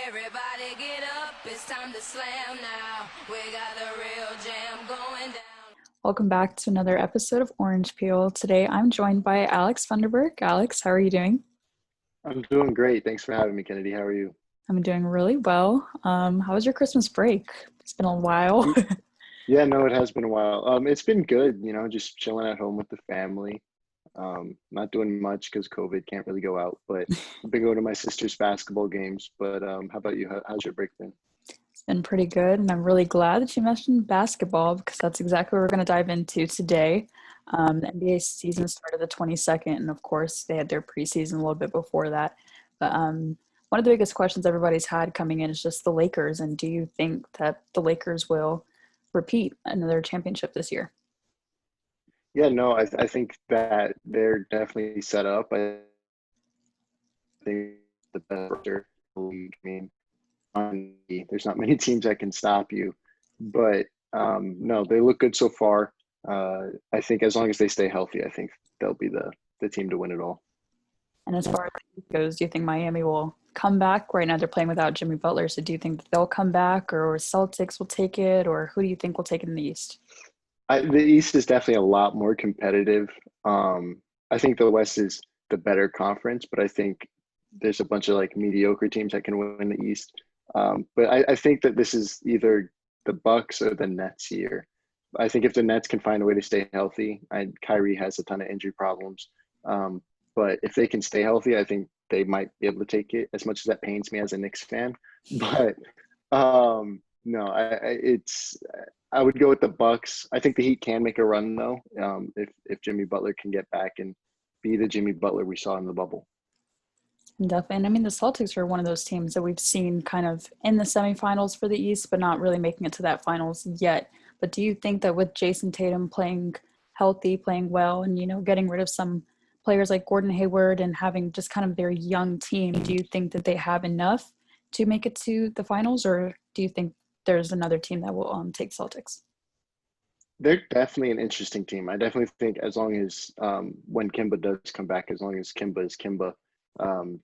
Everybody get up, it's time to slam now. We got the real jam going down. Welcome back to another episode of Orange Peel. Today I'm joined by Alex Funderburke. Alex, how are you doing? I'm doing great. Thanks for having me, Kennedy. How are you? I'm doing really well. How was your Christmas break? It's been a while. Um, yeah, no, it has been a while. It's been good, just chilling at home with the family. Not doing much because COVID can't really go out, but I've been going to my sister's basketball games. But how about you? How's your break been? It's been pretty good, and I'm really glad that you mentioned basketball because that's exactly what we're going to dive into today. The NBA season started the 22nd, and of course, they had their preseason a little bit before that. But one of the biggest questions everybody's had coming in is just the Lakers, and do you think that the Lakers will repeat another championship this year? Yeah, no, I think that they're definitely set up. I think the best roster in the league. I mean, there's not many teams that can stop you, but no, they look good so far. I think as long as they stay healthy, I think they'll be the team to win it all. And as far as it goes, do you think Miami will come back? Right now they're playing without Jimmy Butler, so do you think that they'll come back, or Celtics will take it, or who do you think will take it in the East? The East is definitely a lot more competitive. I think the West is the better conference, but I think there's a bunch of like mediocre teams that can win the East. But I think that this is either the Bucks or the Nets here. I think if the Nets can find a way to stay healthy, Kyrie has a ton of injury problems. But if they can stay healthy, I think they might be able to take it. As much as that pains me as a Knicks fan, but no, I would go with the Bucks. I think the Heat can make a run though, if Jimmy Butler can get back and be the Jimmy Butler we saw in the bubble. Definitely. And I mean, the Celtics are one of those teams that we've seen kind of in the semifinals for the East, but not really making it to that finals yet. But do you think that with Jason Tatum playing healthy, playing well, and, getting rid of some players like Gordon Hayward and having just kind of their young team, do you think that they have enough to make it to the finals, or do you think there's another team that will take Celtics? They're definitely an interesting team. I definitely think as long as when Kimba does come back, as long as Kimba is Kimba,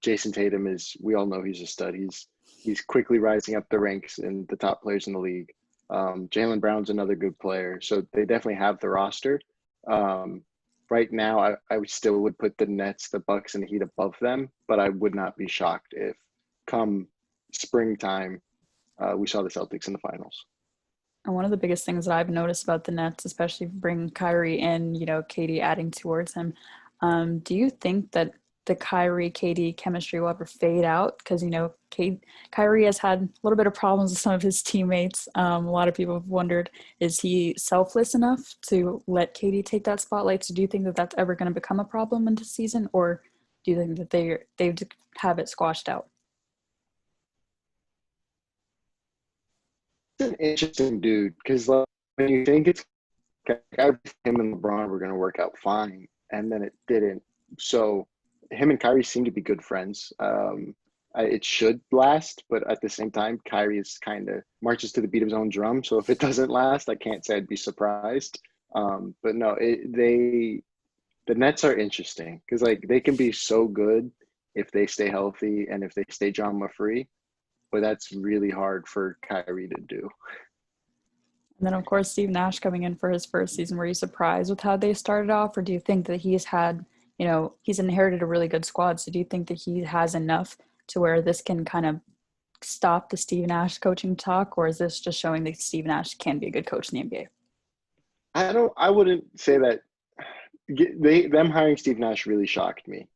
Jason Tatum is. We all know he's a stud. He's quickly rising up the ranks in the top players in the league. Jaylen Brown's another good player, so they definitely have the roster. Right now, I still would put the Nets, the Bucks, and the Heat above them, but I would not be shocked if come springtime we saw the Celtics in the finals. And one of the biggest things that I've noticed about the Nets, especially bringing Kyrie in, KD adding towards him, do you think that the Kyrie KD chemistry will ever fade out? Because, Kyrie has had a little bit of problems with some of his teammates. A lot of people have wondered, is he selfless enough to let KD take that spotlight? So do you think that that's ever going to become a problem in this season? Or do you think that they have it squashed out? It's an interesting dude because like, when you think it's him and LeBron were going to work out fine, and then it didn't. So him and Kyrie seem to be good friends. It should last, but at the same time, Kyrie is kind of marches to the beat of his own drum. So if it doesn't last, I can't say I'd be surprised. But no, the Nets are interesting because like they can be so good if they stay healthy and if they stay drama free, but that's really hard for Kyrie to do. And then, of course, Steve Nash coming in for his first season. Were you surprised with how they started off, or do you think that he's inherited a really good squad? So do you think that he has enough to where this can kind of stop the Steve Nash coaching talk, or is this just showing that Steve Nash can be a good coach in the NBA? I wouldn't say that them hiring Steve Nash really shocked me.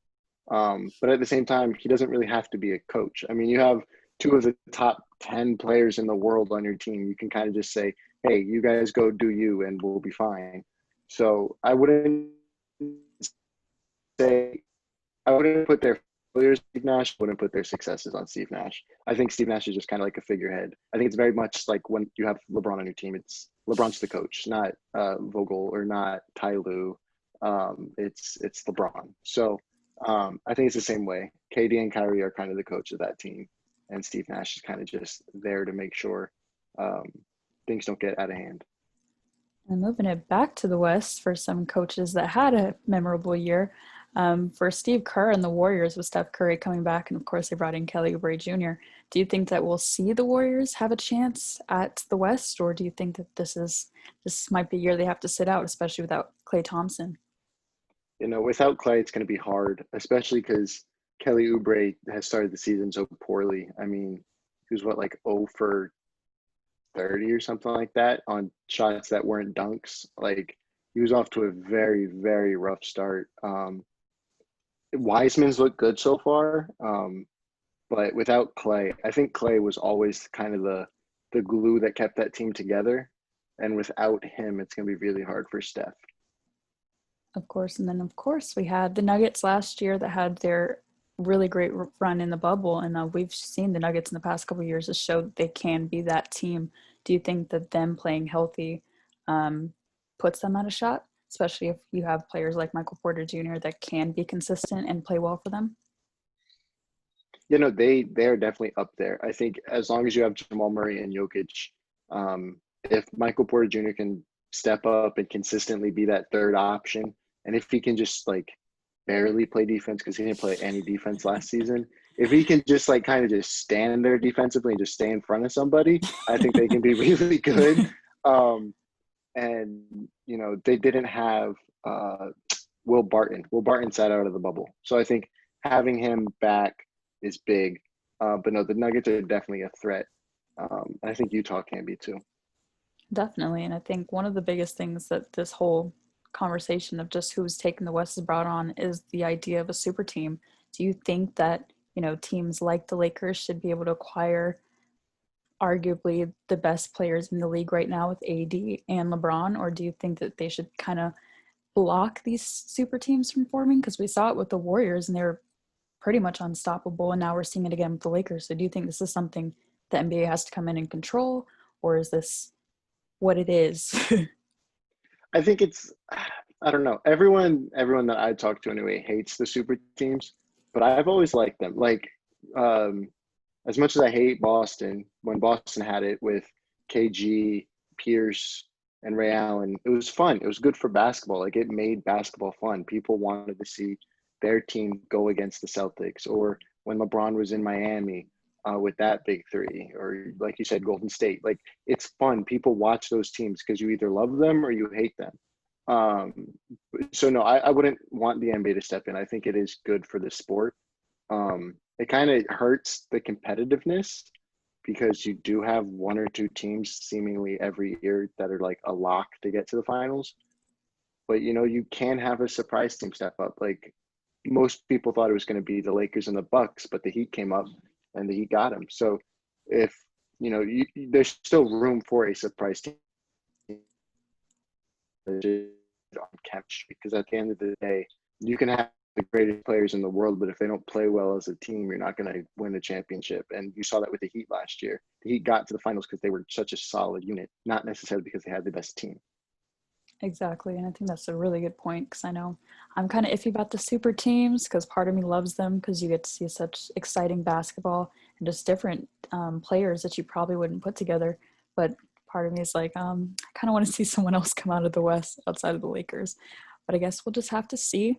But at the same time, he doesn't really have to be a coach. I mean, you have two of the top 10 players in the world on your team. You can kind of just say, hey, you guys go do you and we'll be fine. So say, I wouldn't put their failures on Steve Nash, wouldn't put their successes on Steve Nash. I think Steve Nash is just kind of like a figurehead. I think it's very much like when you have LeBron on your team, it's LeBron's the coach, not Vogel or not Ty Lue. It's LeBron. So I think it's the same way. KD and Kyrie are kind of the coach of that team, and Steve Nash is kind of just there to make sure things don't get out of hand. And moving it back to the West for some coaches that had a memorable year, For Steve Kerr and the Warriors with Steph Curry coming back, and of course they brought in Kelly Oubre Jr. Do you think that we'll see the Warriors have a chance at the West, or do you think that this might be a year they have to sit out, especially without Klay Thompson? Without Clay, it's going to be hard, especially because Kelly Oubre has started the season so poorly. I mean, he was like 0 for 30 or something like that on shots that weren't dunks. Like, he was off to a very, very rough start. Wiseman's looked good so far, but without Clay, I think Clay was always kind of the glue that kept that team together. And without him, it's going to be really hard for Steph. Of course. And then, of course, we had the Nuggets last year that had their really great run in the bubble. And we've seen the Nuggets in the past couple of years to show that they can be that team. Do you think that them playing healthy puts them at a shot, especially if you have players like Michael Porter Jr. that can be consistent and play well for them? They're definitely up there. I think as long as you have Jamal Murray and Jokic, if Michael Porter Jr. can step up and consistently be that third option, and if he can just like barely play defense because he didn't play any defense last season, if he can just like kind of just stand there defensively and just stay in front of somebody, I think they can be really good. And they didn't have Will Barton. Will Barton sat out of the bubble, so I think having him back is big. But no, the Nuggets are definitely a threat. I think Utah can be too. Definitely. And I think one of the biggest things that this whole conversation of just who's taking the West has brought on is the idea of a super team. Do you think that, teams like the Lakers should be able to acquire arguably the best players in the league right now with AD and LeBron? Or do you think that they should kind of block these super teams from forming? Because we saw it with the Warriors and they were pretty much unstoppable. And now we're seeing it again with the Lakers. So do you think this is something the NBA has to come in and control? Or is this what it is? I think I don't know. Everyone that I talk to anyway hates the super teams, but I've always liked them. Like, as much as I hate Boston, when Boston had it with KG, Pierce, and Ray Allen, it was fun. It was good for basketball. Like, it made basketball fun. People wanted to see their team go against the Celtics, or when LeBron was in Miami with that big three, or like you said, Golden State. Like, it's fun. People watch those teams because you either love them or you hate them. So no, I wouldn't want the NBA to step in. I think it is good for the sport. It kind of hurts the competitiveness because you do have one or two teams seemingly every year that are like a lock to get to the finals. But you can have a surprise team step up. Like, most people thought it was going to be the Lakers and the Bucks, but the Heat came up and the Heat got him. So if there's still room for a surprise team on chemistry, because at the end of the day, you can have the greatest players in the world, but if they don't play well as a team, you're not going to win a championship. And you saw that with the Heat last year. The Heat got to the finals because they were such a solid unit, not necessarily because they had the best team. Exactly. And I think that's a really good point because I know I'm kind of iffy about the super teams because part of me loves them because you get to see such exciting basketball and just different players that you probably wouldn't put together. But part of me is like, I kind of want to see someone else come out of the West outside of the Lakers. But I guess we'll just have to see.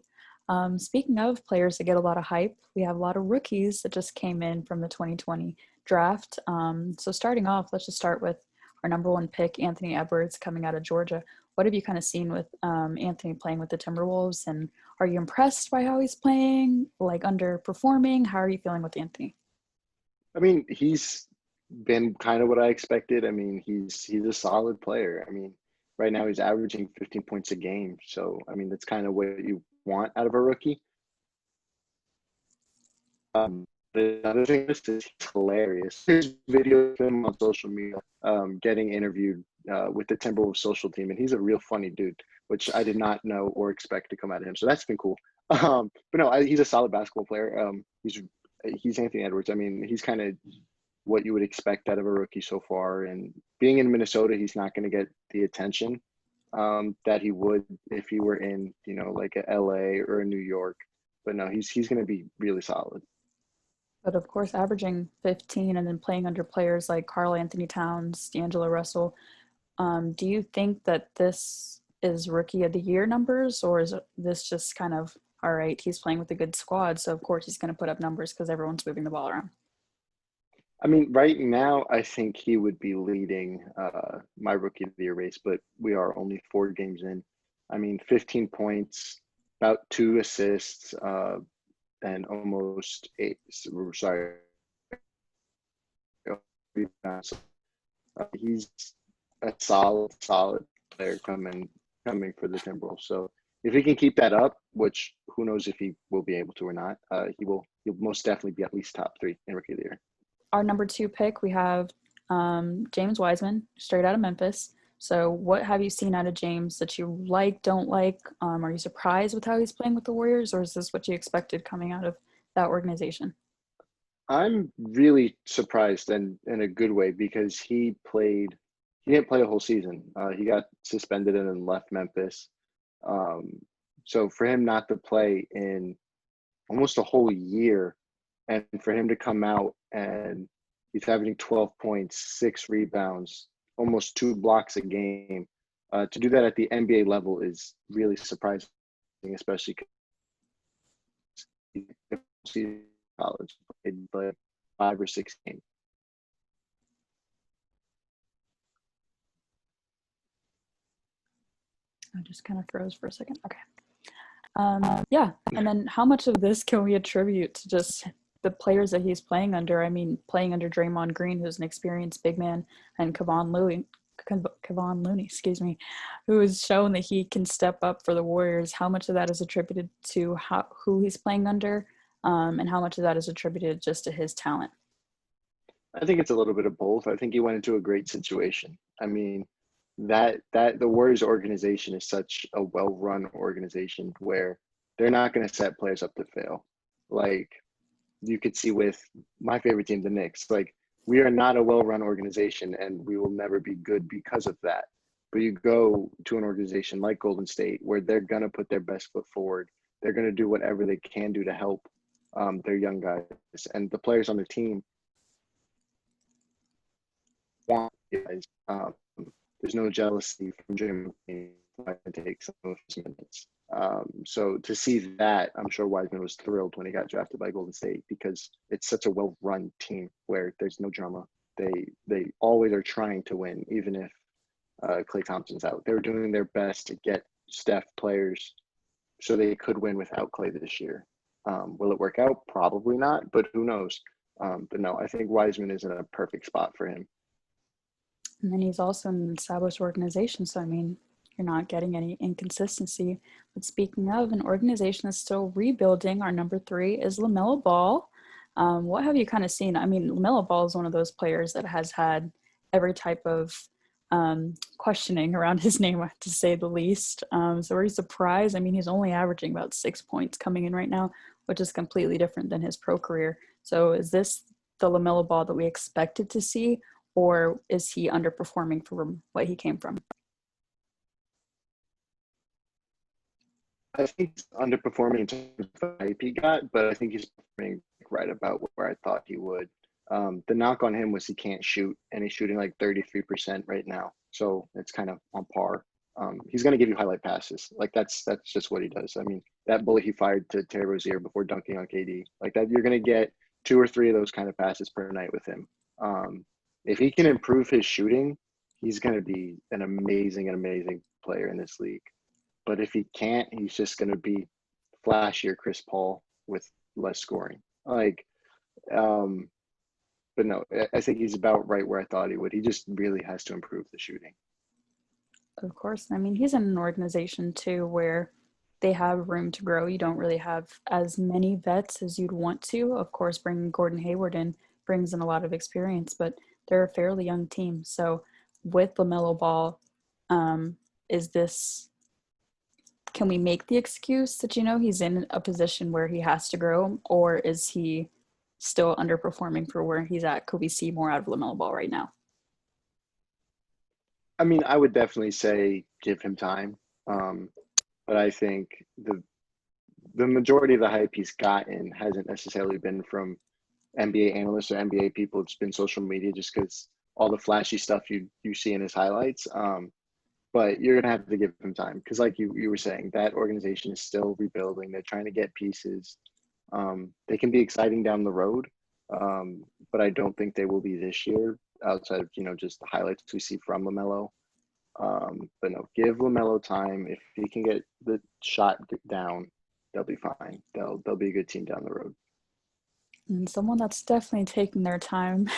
Speaking of players that get a lot of hype, we have a lot of rookies that just came in from the 2020 draft. So starting off, let's just start with our number one pick, Anthony Edwards, coming out of Georgia. What have you kind of seen with Anthony playing with the Timberwolves? And are you impressed by how he's playing, like underperforming? How are you feeling with Anthony? I mean, he's been kind of what I expected. I mean, he's a solid player. I mean, right now he's averaging 15 points a game. So, I mean, that's kind of what you want out of a rookie. The other thing is he's hilarious. There's video of him on social media getting interviewed with the Timberwolves social team, and he's a real funny dude, which I did not know or expect to come out of him. So that's been cool. But no, he's a solid basketball player. He's Anthony Edwards. I mean, he's kind of what you would expect out of a rookie so far. And being in Minnesota, he's not going to get the attention that he would if he were in, like a LA or a New York. But no, he's going to be really solid. But of course, averaging 15 and then playing under players like Karl Anthony Towns, D'Angelo Russell, do you think that this is rookie of the year numbers, or is this just kind of all right, he's playing with a good squad, so of course he's going to put up numbers because everyone's moving the ball around. I mean, right now, I think he would be leading my rookie of the year race, but we are only 4 games in. I mean, 15 points, about 2 assists, and almost 8. Sorry, rebounds. He's a solid player coming for the Timberwolves. So if he can keep that up, which who knows if he will be able to or not, he'll most definitely be at least top 3 in rookie of the year. Our number 2 pick, we have James Wiseman, straight out of Memphis. So what have you seen out of James that you like, don't like? Are you surprised with how he's playing with the Warriors, or is this what you expected coming out of that organization? I'm really surprised and in a good way because he didn't play a whole season. He got suspended and then left Memphis. So for him not to play in almost a whole year and for him to come out and he's averaging 12 points, 6 rebounds, almost 2 blocks a game. To do that at the NBA level is really surprising, especially because college played like 5 or 6 games. I just kind of froze for a second. Okay. Yeah, and then how much of this can we attribute to just the players that he's playing under? I mean, playing under Draymond Green, who's an experienced big man, and Kevon Looney, excuse me, who has shown that he can step up for the Warriors. How much of that is attributed to who he's playing under, and how much of that is attributed just to his talent? I think it's a little bit of both. I think he went into a great situation. I mean, that the Warriors organization is such a well-run organization where they're not going to set players up to fail. Like you could see with my favorite team, the Knicks. Like we are not a well-run organization, and we will never be good because of that. But you go to an organization like Golden State, where they're going to put their best foot forward. They're going to do whatever they can do to help their young guys and the players on their team. Want guys. There's no jealousy from Jim to take some of his minutes. So to see that, I'm sure Wiseman was thrilled when he got drafted by Golden State because it's such a well-run team where there's no drama. They always are trying to win, even if Klay Thompson's out. They're doing their best to get Steph players so they could win without Klay this year. Will it work out? Probably not, but who knows? But no, I think Wiseman is in a perfect spot for him. And then he's also in an established organization, so I mean, you're not getting any inconsistency. But speaking of an organization that's still rebuilding, our number 3 is LaMelo Ball. What have you kind of seen? I mean, LaMelo Ball is one of those players that has had every type of questioning around his name, to say the least. So are you surprised? I mean, he's only averaging about 6 points coming in right now, which is completely different than his pro career. So is this the LaMelo Ball that we expected to see, or is he underperforming from what he came from? I think he's underperforming in terms of the hype he got, but I think he's performing right about where I thought he would. The knock on him was he can't shoot, and he's shooting like 33% right now. So it's kind of on par. He's going to give you highlight passes. Like that's just what he does. I mean, that bullet he fired to Terry Rozier before dunking on KD, like that, you're going to get 2 or 3 of those kind of passes per night with him. If he can improve his shooting, he's going to be an amazing player in this league. But if he can't, he's just going to be flashier Chris Paul with less scoring. But no, I think he's about right where I thought he would. He just really has to improve the shooting. Of course. I mean, he's in an organization too where they have room to grow. You don't really have as many vets as you'd want to. Of course, bringing Gordon Hayward in brings in a lot of experience, but they're a fairly young team. So with LaMelo Ball, can we make the excuse that, he's in a position where he has to grow, or is he still underperforming for where he's at? Could we see more out of LaMelo Ball right now? I mean, I would definitely say give him time. But I think the majority of the hype he's gotten hasn't necessarily been from NBA analysts or NBA people. It's been social media just because all the flashy stuff you see in his highlights. but you're gonna have to give him time because, like you were saying, that organization is still rebuilding. They're trying to get pieces. They can be exciting down the road, but I don't think they will be this year. Outside of just the highlights we see from LaMelo, but no, give LaMelo time. If he can get the shot down, they'll be fine. They'll be a good team down the road. And someone that's definitely taking their time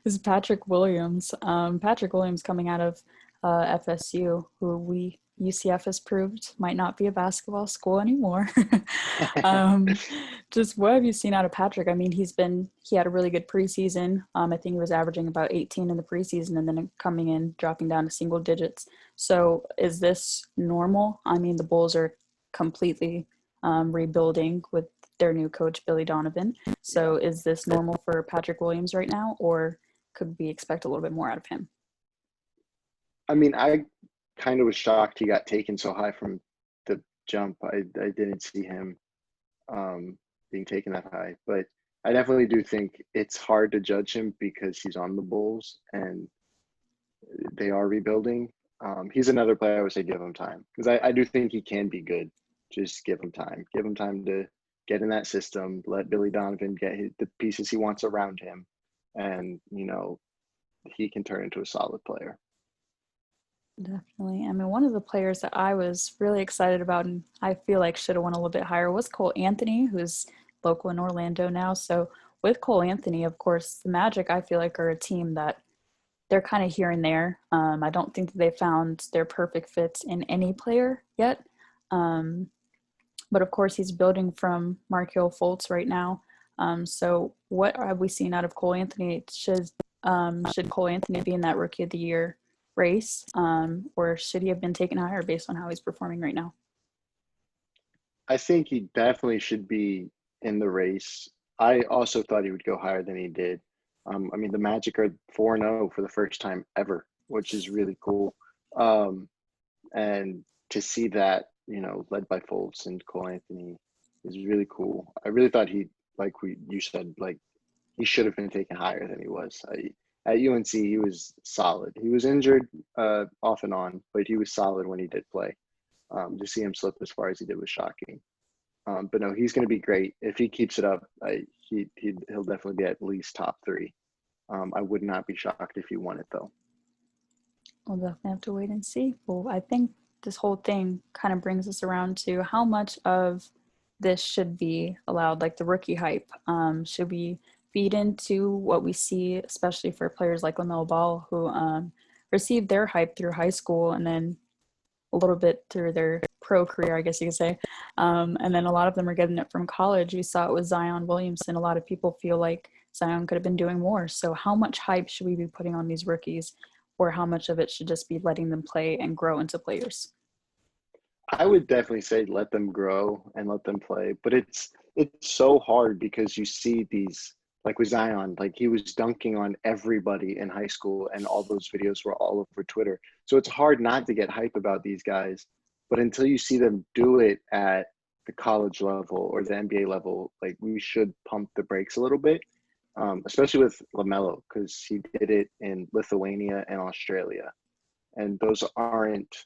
is Patrick Williams. Patrick Williams coming out of FSU, who UCF has proved might not be a basketball school anymore. um, just what have you seen out of Patrick? I mean, he had a really good preseason. I think he was averaging about 18 in the preseason and then coming in, dropping down to single digits. So is this normal? I mean, the Bulls are completely rebuilding with their new coach, Billy Donovan. So is this normal for Patrick Williams right now, or could we expect a little bit more out of him? I mean, I kind of was shocked he got taken so high from the jump. I didn't see him being taken that high, but I definitely do think it's hard to judge him because he's on the Bulls and they are rebuilding. He's another player I would say give him time because I do think he can be good. Just give him time. Give him time to get in that system. Let Billy Donovan get the pieces he wants around him, and he can turn into a solid player. Definitely. I mean, one of the players that I was really excited about and I feel like should have won a little bit higher was Cole Anthony, who's local in Orlando now. So with Cole Anthony, of course, the Magic, I feel like, are a team that they're kind of here and there. I don't think that they found their perfect fits in any player yet. But of course, he's building from Markelle Fultz right now. So what have we seen out of Cole Anthony? Should Cole Anthony be in that Rookie of the Year race, or should he have been taken higher based on how he's performing right now? I think he definitely should be in the race. I also thought he would go higher than he did. I mean, the Magic are 4-0 for the first time ever, which is really cool. And to see that, led by Fultz and Cole Anthony is really cool. I really thought you said, he should have been taken higher than he was. At UNC, he was solid. He was injured off and on, but he was solid when he did play. To see him slip as far as he did was shocking. But no, he's going to be great. If he keeps it up, he'll definitely be at least top 3. I would not be shocked if he won it, though. We'll definitely have to wait and see. Well, I think this whole thing kind of brings us around to how much of this should be allowed, like the rookie hype. Should we feed into what we see, especially for players like LaMelo Ball, who received their hype through high school and then a little bit through their pro career, I guess you could say. And then a lot of them are getting it from college. We saw it with Zion Williamson. A lot of people feel like Zion could have been doing more. So how much hype should we be putting on these rookies, or how much of it should just be letting them play and grow into players? I would definitely say let them grow and let them play, but it's so hard because you see these, like with Zion, like he was dunking on everybody in high school and all those videos were all over Twitter. So it's hard not to get hype about these guys, but until you see them do it at the college level or the NBA level, like we should pump the brakes a little bit, especially with LaMelo because he did it in Lithuania and Australia. And those aren't,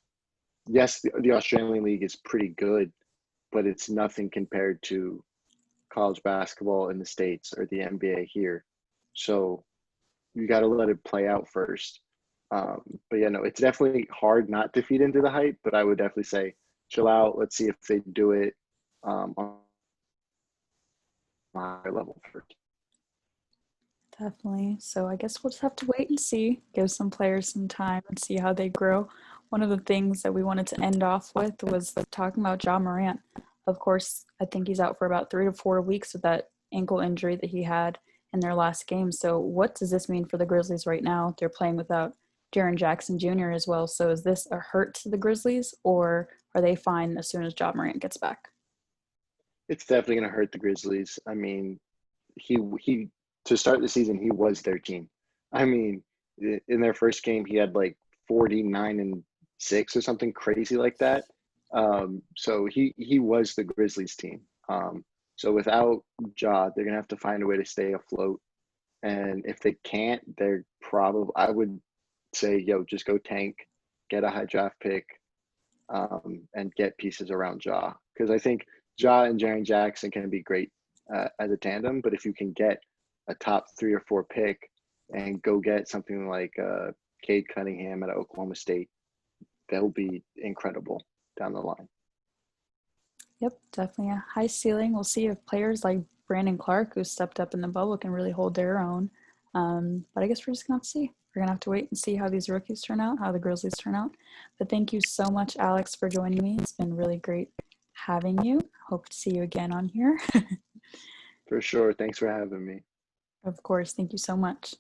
yes, the Australian league is pretty good, but it's nothing compared to college basketball in the States or the NBA here. So you got to let it play out first. But yeah, no, it's definitely hard not to feed into the hype, but I would definitely say chill out. Let's see if they do it on a higher level first. Definitely. So I guess we'll just have to wait and see, give some players some time and see how they grow. One of the things that we wanted to end off with was talking about Ja Morant. Of course, I think he's out for about 3 to 4 weeks with that ankle injury that he had in their last game. So what does this mean for the Grizzlies right now? They're playing without Jaren Jackson Jr. as well. So is this a hurt to the Grizzlies, or are they fine as soon as Ja Morant gets back? It's definitely going to hurt the Grizzlies. I mean, he to start the season, he was their team. I mean, in their first game, he had like 49-6 or something crazy like that. So he was the Grizzlies team. So without Ja, they're gonna have to find a way to stay afloat. And if they can't, they're probably, I would say, just go tank, get a high draft pick, and get pieces around Ja. Because I think Ja and Jaren Jackson can be great as a tandem, but if you can get a top 3 or 4 pick and go get something like Cade Cunningham at Oklahoma State, that'll be incredible down the line. Yep, definitely a high ceiling. We'll see if players like Brandon Clark, who stepped up in the bubble, can really hold their own. But I guess we're just going to have to see. We're going to have to wait and see how these rookies turn out, how the Grizzlies turn out. But thank you so much, Alex, for joining me. It's been really great having you. Hope to see you again on here. For sure. Thanks for having me. Of course. Thank you so much.